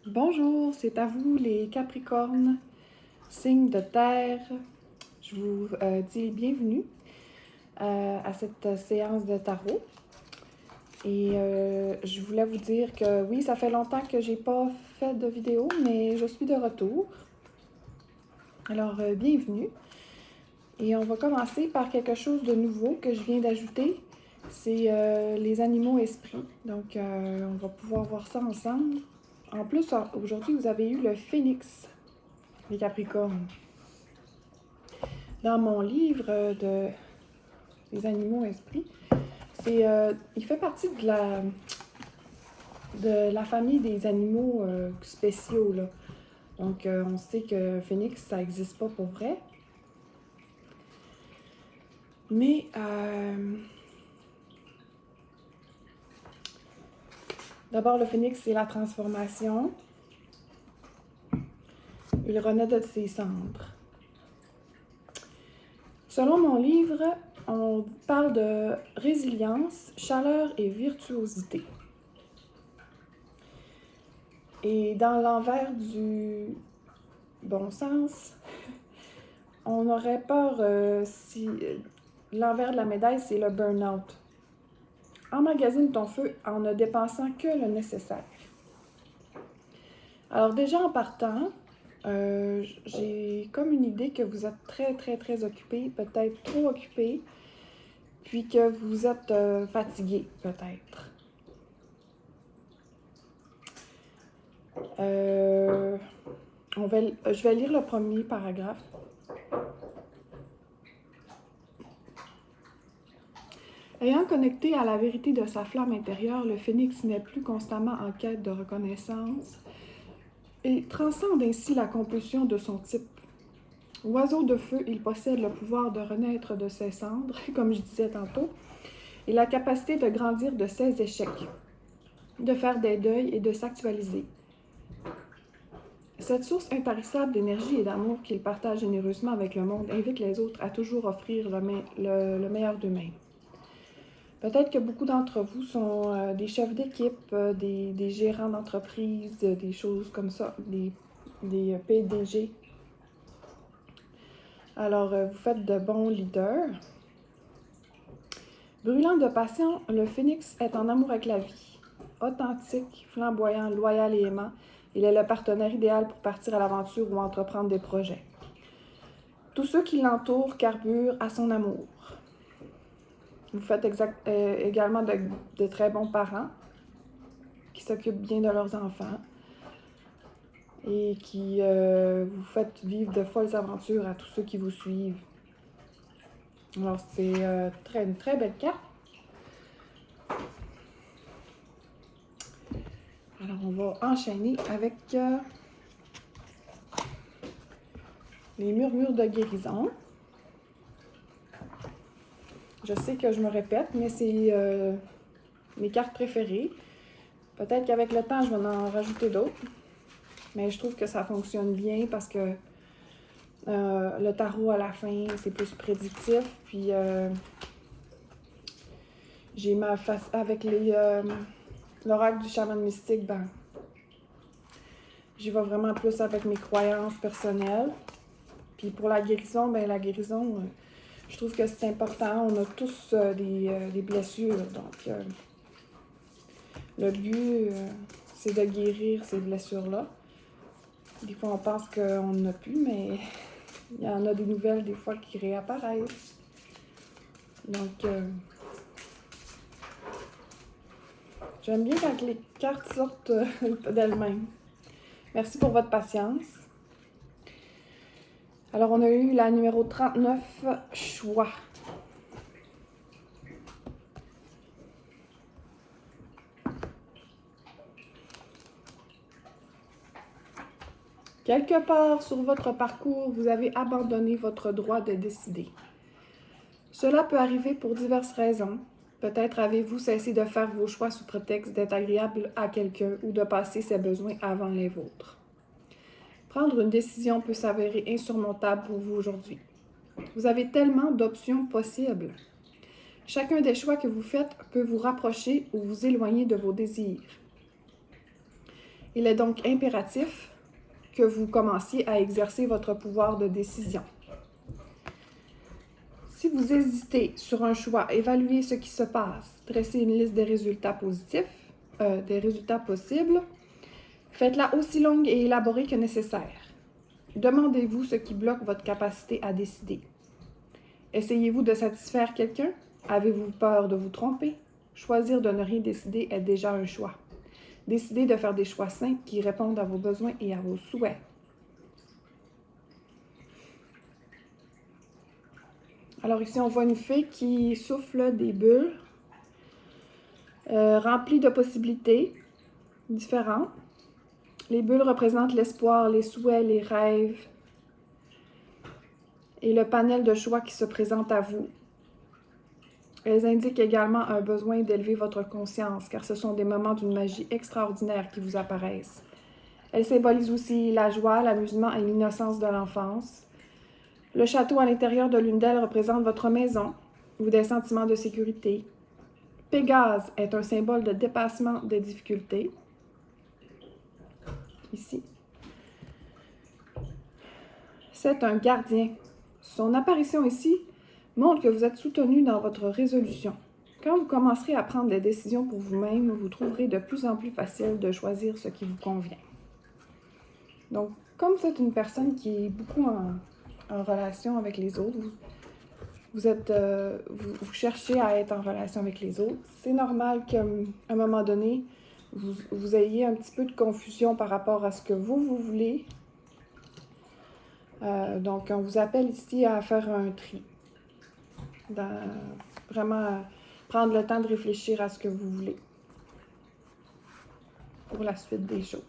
Bonjour, c'est à vous les Capricornes, signe de terre. Je vous dis bienvenue à cette séance de tarot. Et je voulais vous dire que oui, ça fait longtemps que j'ai pas fait de vidéo, mais je suis de retour. Alors, bienvenue. Et on va commencer par quelque chose de nouveau que je viens d'ajouter. C'est les animaux esprits. Donc, on va pouvoir voir ça ensemble. En plus, aujourd'hui, vous avez eu le phénix, les Capricornes. Dans mon livre des animaux esprits, il fait partie de la famille des animaux spéciaux, là. Donc, on sait que phénix, ça n'existe pas pour vrai. Mais d'abord, le phénix, c'est la transformation. Il renaît de ses cendres. Selon mon livre, on parle de résilience, chaleur et virtuosité. Et dans l'envers du bon sens, on aurait peur si l'envers de la médaille, c'est le burn-out. Emmagasine ton feu en ne dépensant que le nécessaire. Alors déjà en partant, j'ai comme une idée que vous êtes très occupé, peut-être trop occupé, puis que vous êtes fatigué peut-être. Je vais lire le premier paragraphe. Ayant connecté à la vérité de sa flamme intérieure, le phénix n'est plus constamment en quête de reconnaissance et transcende ainsi la compulsion de son type. Oiseau de feu, il possède le pouvoir de renaître de ses cendres, comme je disais tantôt, et la capacité de grandir de ses échecs, de faire des deuils et de s'actualiser. Cette source intarissable d'énergie et d'amour qu'il partage généreusement avec le monde invite les autres à toujours offrir le meilleur d'eux-mêmes. Peut-être que beaucoup d'entre vous sont des chefs d'équipe, des gérants d'entreprise, des choses comme ça, des PDG. Alors, vous faites de bons leaders. Brûlant de passion, le phénix est en amour avec la vie. Authentique, flamboyant, loyal et aimant, il est le partenaire idéal pour partir à l'aventure ou entreprendre des projets. Tous ceux qui l'entourent carburent à son amour. Vous faites également de très bons parents qui s'occupent bien de leurs enfants et qui vous faites vivre de folles aventures à tous ceux qui vous suivent. Alors, c'est une très belle carte. Alors, on va enchaîner avec les murmures de guérison. Je sais que je me répète, mais c'est mes cartes préférées. Peut-être qu'avec le temps, je vais en rajouter d'autres. Mais je trouve que ça fonctionne bien parce que le tarot à la fin, c'est plus prédictif. Puis j'ai ma face avec l'oracle du chaman mystique, ben j'y vais vraiment plus avec mes croyances personnelles. Puis pour la guérison, je trouve que c'est important. On a tous des blessures, donc le but, c'est de guérir ces blessures-là. Des fois, on pense qu'on n'en a plus, mais il y en a des nouvelles, des fois, qui réapparaissent. Donc, j'aime bien quand les cartes sortent d'elles-mêmes. Merci pour votre patience. Alors, on a eu la numéro 39, choix. Quelque part sur votre parcours, vous avez abandonné votre droit de décider. Cela peut arriver pour diverses raisons. Peut-être avez-vous cessé de faire vos choix sous prétexte d'être agréable à quelqu'un ou de passer ses besoins avant les vôtres. Prendre une décision peut s'avérer insurmontable pour vous aujourd'hui. Vous avez tellement d'options possibles. Chacun des choix que vous faites peut vous rapprocher ou vous éloigner de vos désirs. Il est donc impératif que vous commenciez à exercer votre pouvoir de décision. Si vous hésitez sur un choix, évaluez ce qui se passe, dressez une liste des résultats possibles, faites-la aussi longue et élaborée que nécessaire. Demandez-vous ce qui bloque votre capacité à décider. Essayez-vous de satisfaire quelqu'un? Avez-vous peur de vous tromper? Choisir de ne rien décider est déjà un choix. Décidez de faire des choix simples qui répondent à vos besoins et à vos souhaits. Alors ici, on voit une fée qui souffle des bulles remplies de possibilités différentes. Les bulles représentent l'espoir, les souhaits, les rêves et le panel de choix qui se présente à vous. Elles indiquent également un besoin d'élever votre conscience, car ce sont des moments d'une magie extraordinaire qui vous apparaissent. Elles symbolisent aussi la joie, l'amusement et l'innocence de l'enfance. Le château à l'intérieur de l'une d'elles représente votre maison ou des sentiments de sécurité. Pégase est un symbole de dépassement des difficultés. Ici. C'est un gardien. Son apparition ici montre que vous êtes soutenu dans votre résolution. Quand vous commencerez à prendre des décisions pour vous-même, vous trouverez de plus en plus facile de choisir ce qui vous convient. Donc, comme vous êtes une personne qui est beaucoup en relation avec les autres, vous cherchez à être en relation avec les autres, c'est normal qu'à un moment donné, vous ayez un petit peu de confusion par rapport à ce que vous voulez. Donc, on vous appelle ici à faire un tri. Vraiment prendre le temps de réfléchir à ce que vous voulez pour la suite des choses.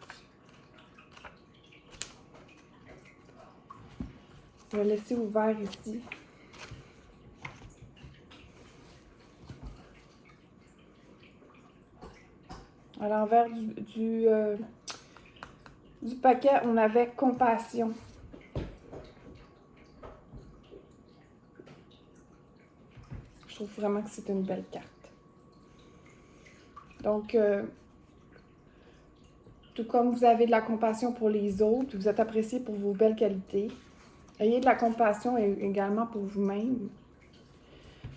Je vais laisser ouvert ici. À l'envers du paquet, on avait compassion. Je trouve vraiment que c'est une belle carte. Donc, tout comme vous avez de la compassion pour les autres, vous êtes apprécié pour vos belles qualités, ayez de la compassion également pour vous-même.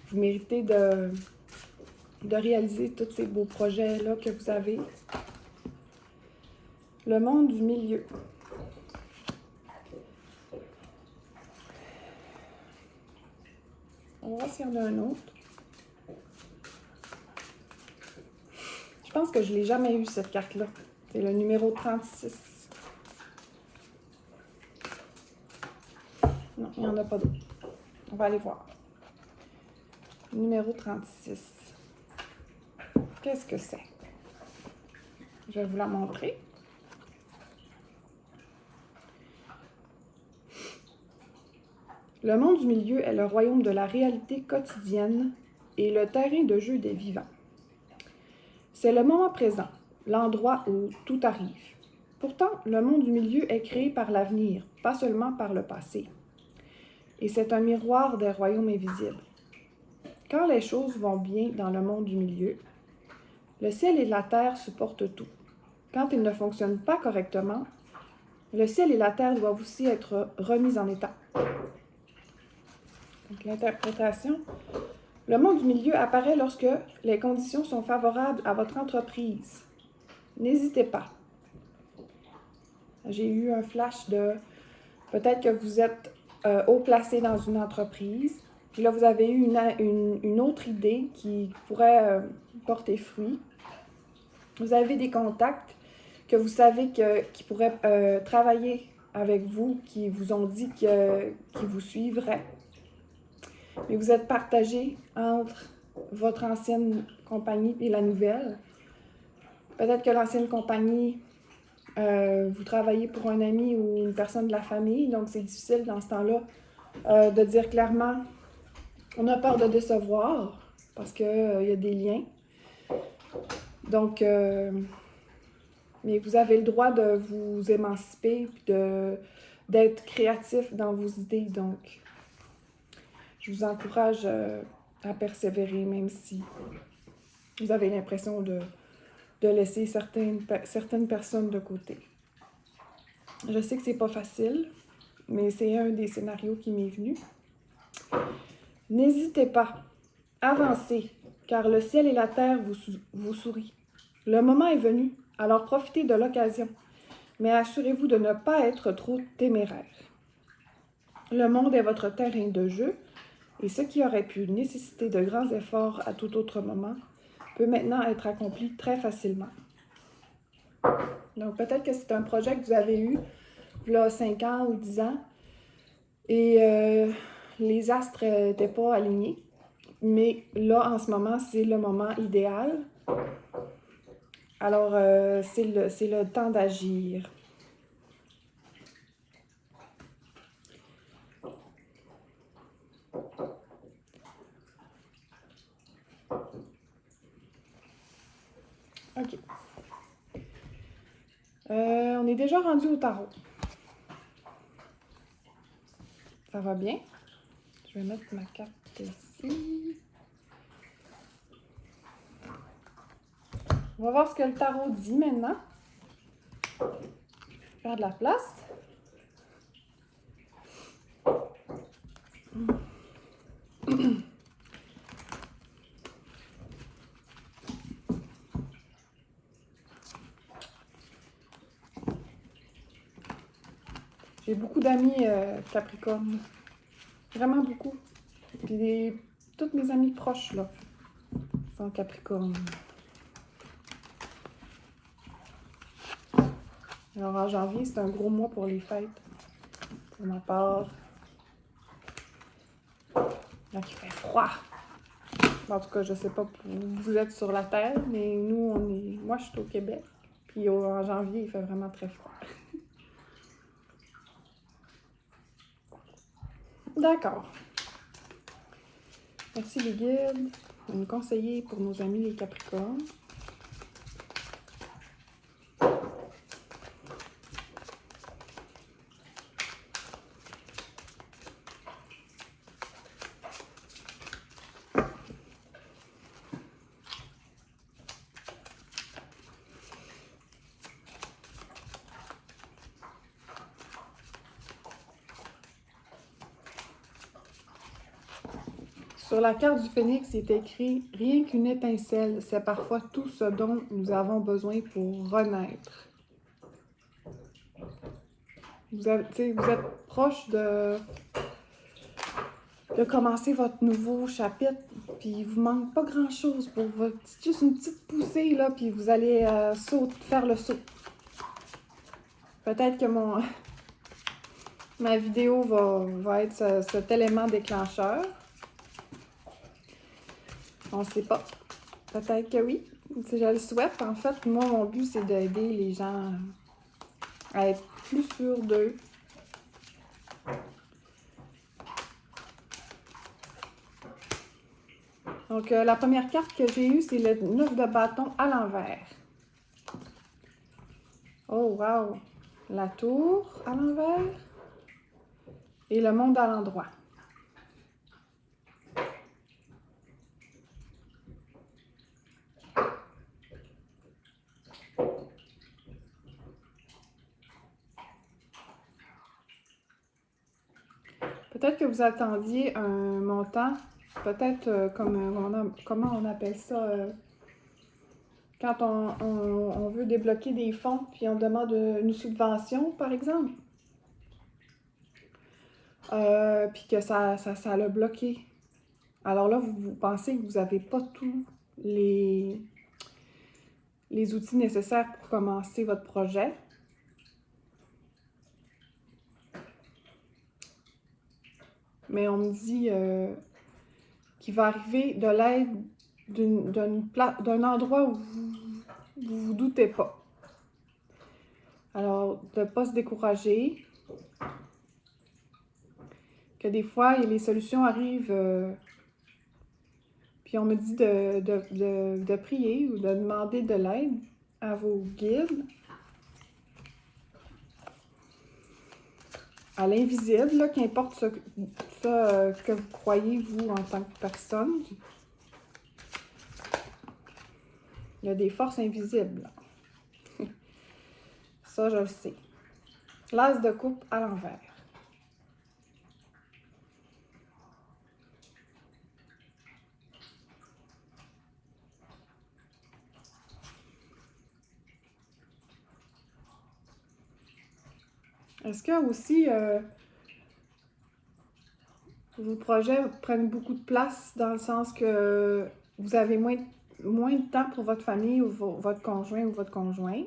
Vous méritez de réaliser tous ces beaux projets-là que vous avez. Le monde du milieu. On va voir s'il y en a un autre. Je pense que je ne l'ai jamais eu, cette carte-là. C'est le numéro 36. Non, il n'y en a pas d'autre. On va aller voir. Numéro 36. Qu'est-ce que c'est? Je vais vous la montrer. Le monde du milieu est le royaume de la réalité quotidienne et le terrain de jeu des vivants. C'est le moment présent, l'endroit où tout arrive. Pourtant, le monde du milieu est créé par l'avenir, pas seulement par le passé. Et c'est un miroir des royaumes invisibles. Quand les choses vont bien dans le monde du milieu, le ciel et la terre supportent tout. Quand ils ne fonctionnent pas correctement, le ciel et la terre doivent aussi être remis en état. Donc, l'interprétation. Le monde du milieu apparaît lorsque les conditions sont favorables à votre entreprise. N'hésitez pas. J'ai eu un flash de peut-être que vous êtes haut placé dans une entreprise, puis là vous avez eu une autre idée qui pourrait porter fruit. Vous avez des contacts que vous savez qui pourraient travailler avec vous, qui vous ont dit qu'ils vous suivraient. Mais vous êtes partagé entre votre ancienne compagnie et la nouvelle. Peut-être que l'ancienne compagnie, vous travaillez pour un ami ou une personne de la famille, donc c'est difficile dans ce temps-là de dire clairement, on a peur de décevoir parce qu'il y a des liens. Donc, mais vous avez le droit de vous émanciper et d'être créatif dans vos idées, donc je vous encourage à persévérer, même si vous avez l'impression de de laisser certaines personnes de côté. Je sais que c'est pas facile, mais c'est un des scénarios qui m'est venu. N'hésitez pas, avancez, car le ciel et la terre vous sourient. Le moment est venu, alors profitez de l'occasion, mais assurez-vous de ne pas être trop téméraire. Le monde est votre terrain de jeu, et ce qui aurait pu nécessiter de grands efforts à tout autre moment peut maintenant être accompli très facilement. Donc peut-être que c'est un projet que vous avez eu il y a 5 ans ou 10 ans, et les astres n'étaient pas alignés, mais là, en ce moment, c'est le moment idéal. Alors, c'est le temps d'agir. OK. On est déjà rendu au tarot. Ça va bien? Je vais mettre ma carte ici. On va voir ce que le tarot dit maintenant. Faire de la place. J'ai beaucoup d'amis Capricorne. Vraiment beaucoup. Puis toutes mes amies proches, là, sont Capricorne. Alors en janvier, c'est un gros mois pour les fêtes. Pour ma part. Donc il fait froid. En tout cas, je sais pas où vous êtes sur la Terre, mais nous, moi, je suis au Québec. Puis en janvier, il fait vraiment très froid. D'accord. Merci les guides de nous conseiller pour nos amis les Capricornes. Sur la carte du phénix, il est écrit « Rien qu'une étincelle, c'est parfois tout ce dont nous avons besoin pour renaître. » Vous êtes proche de commencer votre nouveau chapitre, puis il vous manque pas grand-chose pour juste une petite poussée, là, puis vous allez faire le saut. Peut-être que ma vidéo va être cet élément déclencheur. On ne sait pas. Peut-être que oui. Si je le souhaite. En fait, moi, mon but, c'est d'aider les gens à être plus sûrs d'eux. Donc, la première carte que j'ai eue, c'est le 9 de bâton à l'envers. Oh, wow! La tour à l'envers et le monde à l'endroit. Peut-être que vous attendiez un montant, peut-être comment on appelle ça, quand on veut débloquer des fonds, puis on demande une subvention, par exemple. Puis que ça l'a bloqué. Alors là, vous pensez que vous n'avez pas tous les outils nécessaires pour commencer votre projet. Mais on me dit qu'il va arriver de l'aide d'un endroit où vous doutez pas. Alors, de ne pas se décourager. Que des fois, les solutions arrivent. Puis on me dit de prier ou de demander de l'aide à vos guides. À l'invisible, qu'importe ce que vous croyez, vous, en tant que personne. Il y a des forces invisibles. Ça, je le sais. L'as de coupe à l'envers. Est-ce que aussi vos projets prennent beaucoup de place dans le sens que vous avez moins de temps pour votre famille ou votre conjoint ou votre conjoint?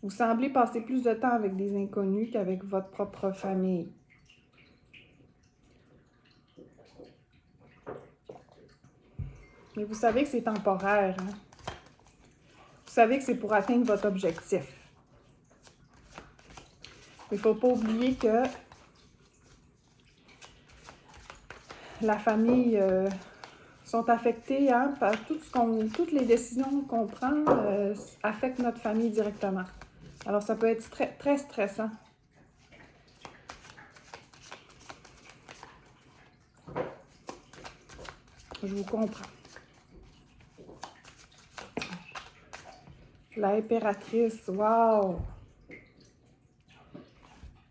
Vous semblez passer plus de temps avec des inconnus qu'avec votre propre famille. Mais vous savez que c'est temporaire. Hein? Vous savez que c'est pour atteindre votre objectif. Il ne faut pas oublier que la famille sont affectées par toutes les décisions qu'on prend affectent notre famille directement. Alors, ça peut être très, très stressant. Je vous comprends. La impératrice, wow!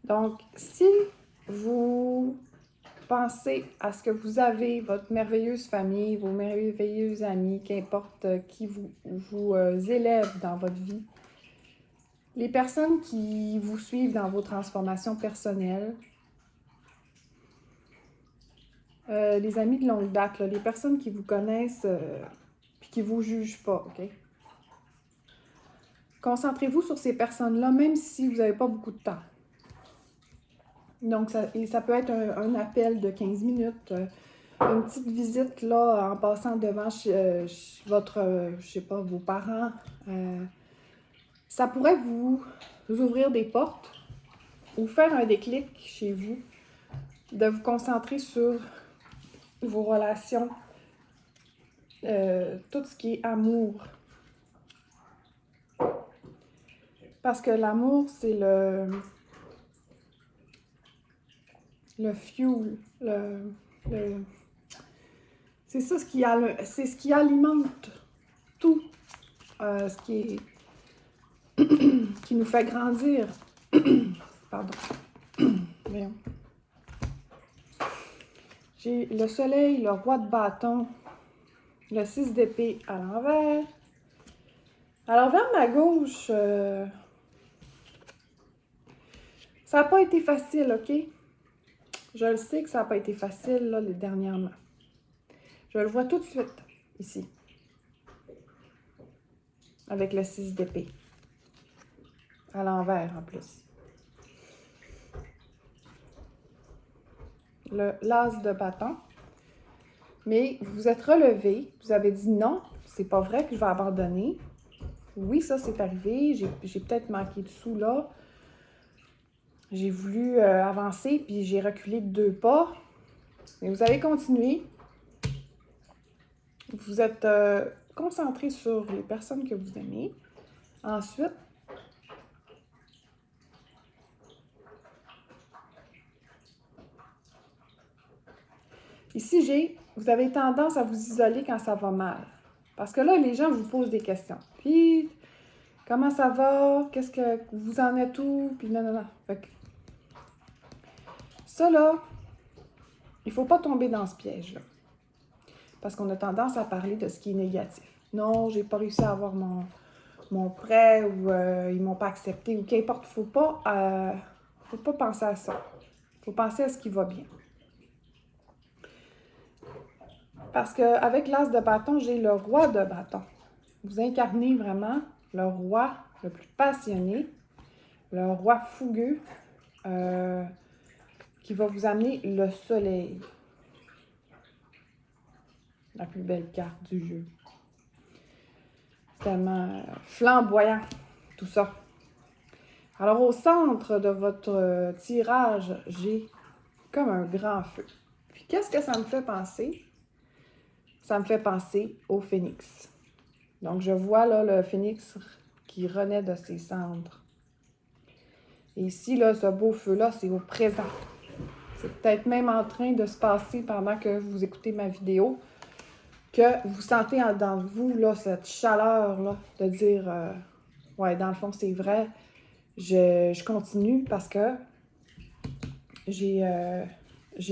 Donc, si vous pensez à ce que vous avez, votre merveilleuse famille, vos merveilleux amis, qu'importe qui vous élève dans votre vie, les personnes qui vous suivent dans vos transformations personnelles, les amis de longue date, là, les personnes qui vous connaissent puis qui ne vous jugent pas, OK? Concentrez-vous sur ces personnes-là, même si vous n'avez pas beaucoup de temps. Donc, ça peut être un appel de 15 minutes, une petite visite là, en passant devant je sais pas, vos parents. Ça pourrait vous ouvrir des portes ou faire un déclic chez vous, de vous concentrer sur vos relations, tout ce qui est amour. Parce que l'amour, c'est le fuel, c'est ça c'est ce qui alimente tout, ce qui est qui nous fait grandir. Pardon. Voyons. J'ai le soleil, le roi de bâton, le 6 d'épée à l'envers. Alors, vers ma gauche, ça n'a pas été facile, OK? Je le sais que ça n'a pas été facile, là, dernièrement. Je le vois tout de suite, ici. Avec le 6 d'épée. À l'envers, en plus. L'as de bâton. Mais vous vous êtes relevé. Vous avez dit non, c'est pas vrai que je vais abandonner. Oui, ça, c'est arrivé. J'ai peut-être manqué de sous, là. J'ai voulu avancer, puis j'ai reculé de 2 pas. Mais vous avez continué. Vous êtes concentré sur les personnes que vous aimez. Ensuite, ici, vous avez tendance à vous isoler quand ça va mal. Parce que là, les gens vous posent des questions. Puis, comment ça va? Qu'est-ce que vous en êtes où? Puis non. Fait que, ça, là, il ne faut pas tomber dans ce piège-là. Parce qu'on a tendance à parler de ce qui est négatif. Non, j'ai pas réussi à avoir mon prêt ou ils m'ont pas accepté ou qu'importe. Faut pas penser à ça. Faut penser à ce qui va bien. Parce qu'avec l'as de bâton, j'ai le roi de bâton. Vous incarnez vraiment le roi le plus passionné, le roi fougueux, qui va vous amener le soleil. La plus belle carte du jeu. C'est tellement flamboyant, tout ça. Alors, au centre de votre tirage, j'ai comme un grand feu. Puis, qu'est-ce que ça me fait penser? Ça me fait penser au phénix. Donc, je vois là le phénix qui renaît de ses cendres. Et ici, là, ce beau feu-là, c'est au présent. C'est peut-être même en train de se passer pendant que vous écoutez ma vidéo. que vous sentez dans vous, là, cette chaleur, là, de dire, ouais, dans le fond, c'est vrai, je continue parce que j'ai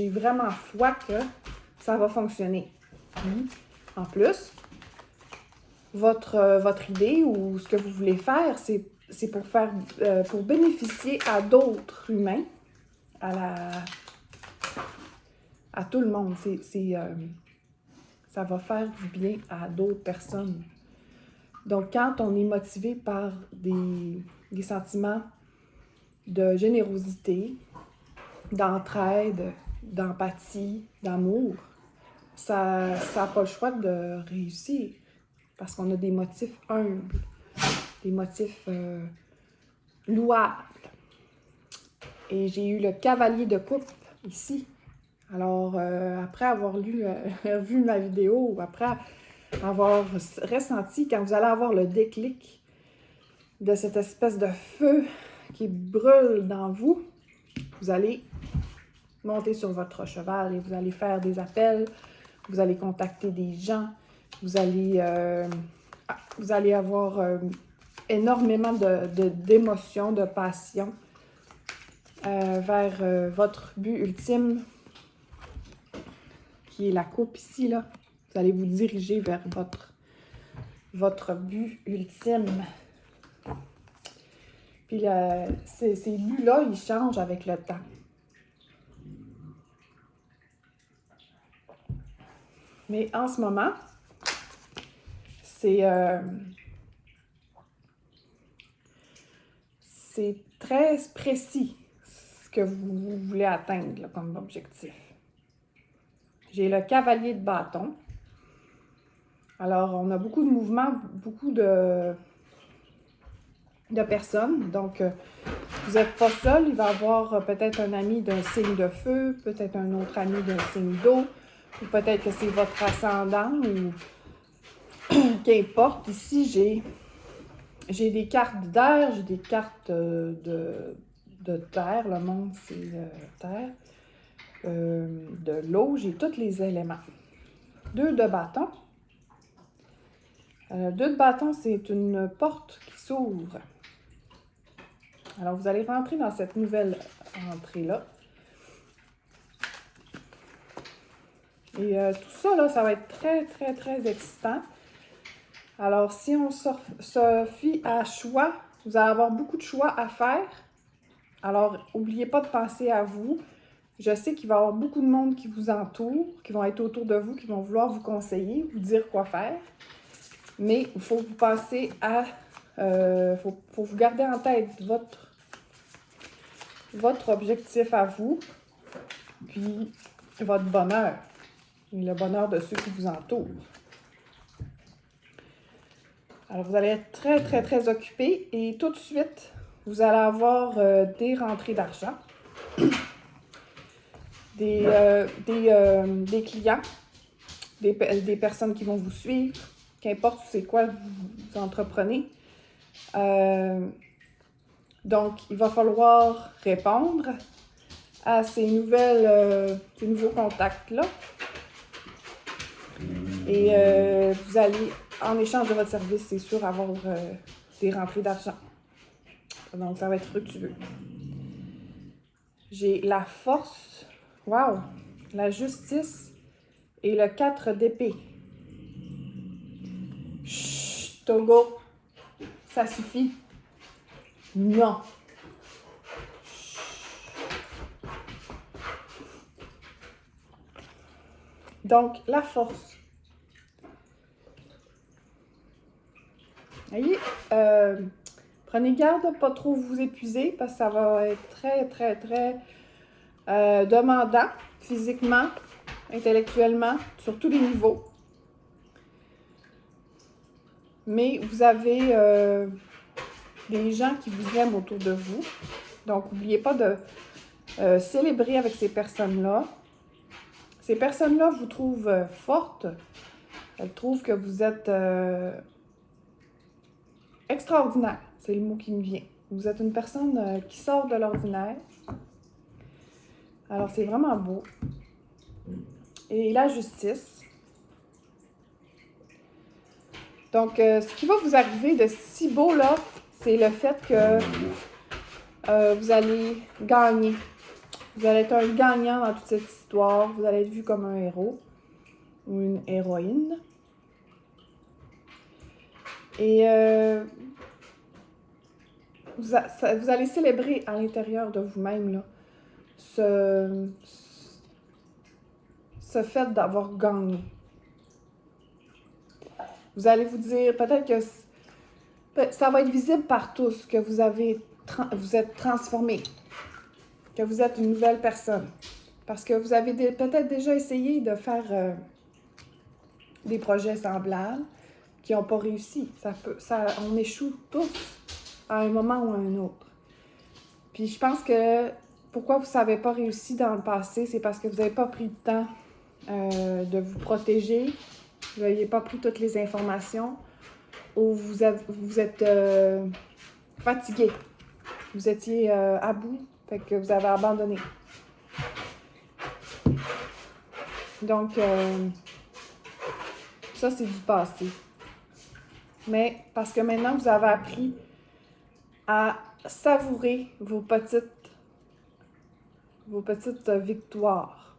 vraiment foi que ça va fonctionner. En plus, votre idée ou ce que vous voulez faire, c'est pour bénéficier à d'autres humains, à tout le monde. Ça va faire du bien à d'autres personnes. Donc, quand on est motivé par des sentiments de générosité, d'entraide, d'empathie, d'amour, ça n'a pas le choix de réussir parce qu'on a des motifs humbles, des motifs louables. Et j'ai eu le cavalier de coupe ici. Alors, après avoir vu ma vidéo, ou après avoir ressenti, quand vous allez avoir le déclic de cette espèce de feu qui brûle dans vous, vous allez monter sur votre cheval et vous allez faire des appels, vous allez contacter des gens, vous allez avoir énormément d'émotions, de passion vers votre but ultime, qui est la coupe ici, là. Vous allez vous diriger vers votre but ultime. Puis ces buts-là, ils changent avec le temps. Mais en ce moment, c'est très précis ce que vous voulez atteindre là, comme objectif. J'ai le cavalier de bâton. Alors, on a beaucoup de mouvements, beaucoup de personnes. Donc, vous n'êtes pas seul. Il va y avoir peut-être un ami d'un signe de feu, peut-être un autre ami d'un signe d'eau, ou peut-être que c'est votre ascendant, ou qu'importe. Ici, j'ai des cartes d'air, j'ai des cartes de terre. Le monde, c'est terre. De l'eau, j'ai tous les éléments. 2 de bâton. 2 de bâton, c'est une porte qui s'ouvre. Alors, vous allez rentrer dans cette nouvelle entrée-là. Et tout ça, là, ça va être très, très, très excitant. Alors, si on se fie à choix, vous allez avoir beaucoup de choix à faire. Alors, n'oubliez pas de penser à vous. Je sais qu'il va y avoir beaucoup de monde qui vous entoure, qui vont être autour de vous, qui vont vouloir vous conseiller, vous dire quoi faire. Mais il faut vous penser à... faut vous garder en tête votre objectif à vous, puis votre bonheur, et le bonheur de ceux qui vous entourent. Alors, vous allez être très, très, très occupé et tout de suite, vous allez avoir des rentrées d'argent, des clients, des personnes qui vont vous suivre, qu'importe c'est quoi vous entreprenez. Donc, il va falloir répondre à ces nouveaux contacts-là. Et vous allez, en échange de votre service, c'est sûr, avoir des rentrées d'argent. Donc, ça va être fructueux. J'ai la force, wow, la justice et le 4 d'épée. Chut, Togo, ça suffit. Non. Donc, la force. Voyez, prenez garde de ne pas trop vous épuiser parce que ça va être très, très, très demandant physiquement, intellectuellement, sur tous les niveaux. Mais vous avez des gens qui vous aiment autour de vous. Donc, n'oubliez pas de célébrer avec ces personnes-là. Ces personnes-là vous trouvent forte. Elles trouvent que vous êtes extraordinaire. C'est le mot qui me vient. Vous êtes une personne qui sort de l'ordinaire. Alors, c'est vraiment beau. Et la justice. Donc, ce qui va vous arriver de si beau, là, c'est le fait que vous allez gagner. Vous allez être un gagnant dans toute cette histoire. Vous allez être vu comme un héros ou une héroïne. Et vous allez célébrer à l'intérieur de vous-même là, ce fait d'avoir gagné. Vous allez vous dire, peut-être que ça va être visible par tous, que vous êtes transformé, que vous êtes une nouvelle personne. Parce que vous avez peut-être déjà essayé de faire des projets semblables qui n'ont pas réussi. On échoue tous à un moment ou à un autre. Puis je pense que pourquoi vous ne savez pas réussi dans le passé, c'est parce que vous n'avez pas pris le temps de vous protéger, vous n'aviez pas pris toutes les informations, ou vous êtes fatigué, vous étiez à bout, fait que vous avez abandonné. Donc, ça, c'est du passé. Mais parce que maintenant, vous avez appris à savourer vos petites victoires.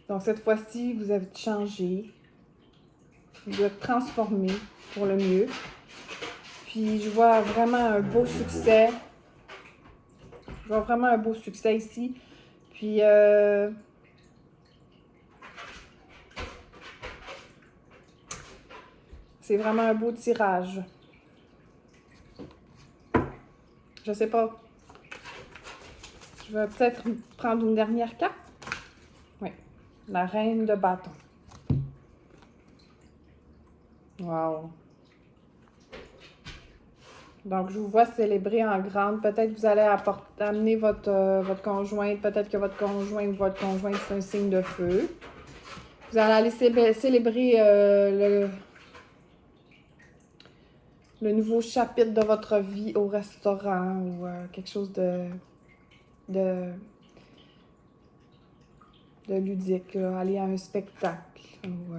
Donc, cette fois-ci, vous avez changé. Vous êtes transformé pour le mieux. Puis, je vois vraiment un beau succès. Je vois vraiment un beau succès ici. Puis, c'est vraiment un beau tirage. Je sais pas. Je vais peut-être prendre une dernière carte. Oui. La reine de bâton. Wow. Donc, je vous vois célébrer en grande. Peut-être que vous allez amener votre conjointe. Peut-être que votre conjoint ou votre conjointe, c'est un signe de feu. Vous allez aller célébrer le nouveau chapitre de votre vie au restaurant ou quelque chose de ludique. Là. Aller à un spectacle. Ou,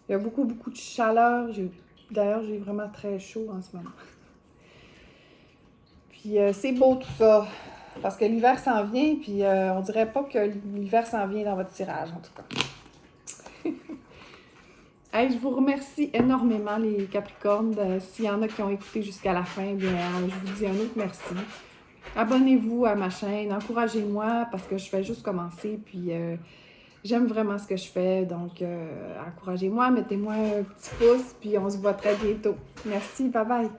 il y a beaucoup de chaleur. D'ailleurs, j'ai vraiment très chaud en ce moment. Puis c'est beau tout ça, parce que l'hiver s'en vient, puis on dirait pas que l'hiver s'en vient dans votre tirage, en tout cas. Hey, je vous remercie énormément, les Capricornes. S'il y en a qui ont écouté jusqu'à la fin, bien, je vous dis un autre merci. Abonnez-vous à ma chaîne, encouragez-moi, parce que je fais juste commencer, puis... j'aime vraiment ce que je fais, donc encouragez-moi, mettez-moi un petit pouce, puis on se voit très bientôt. Merci, bye bye!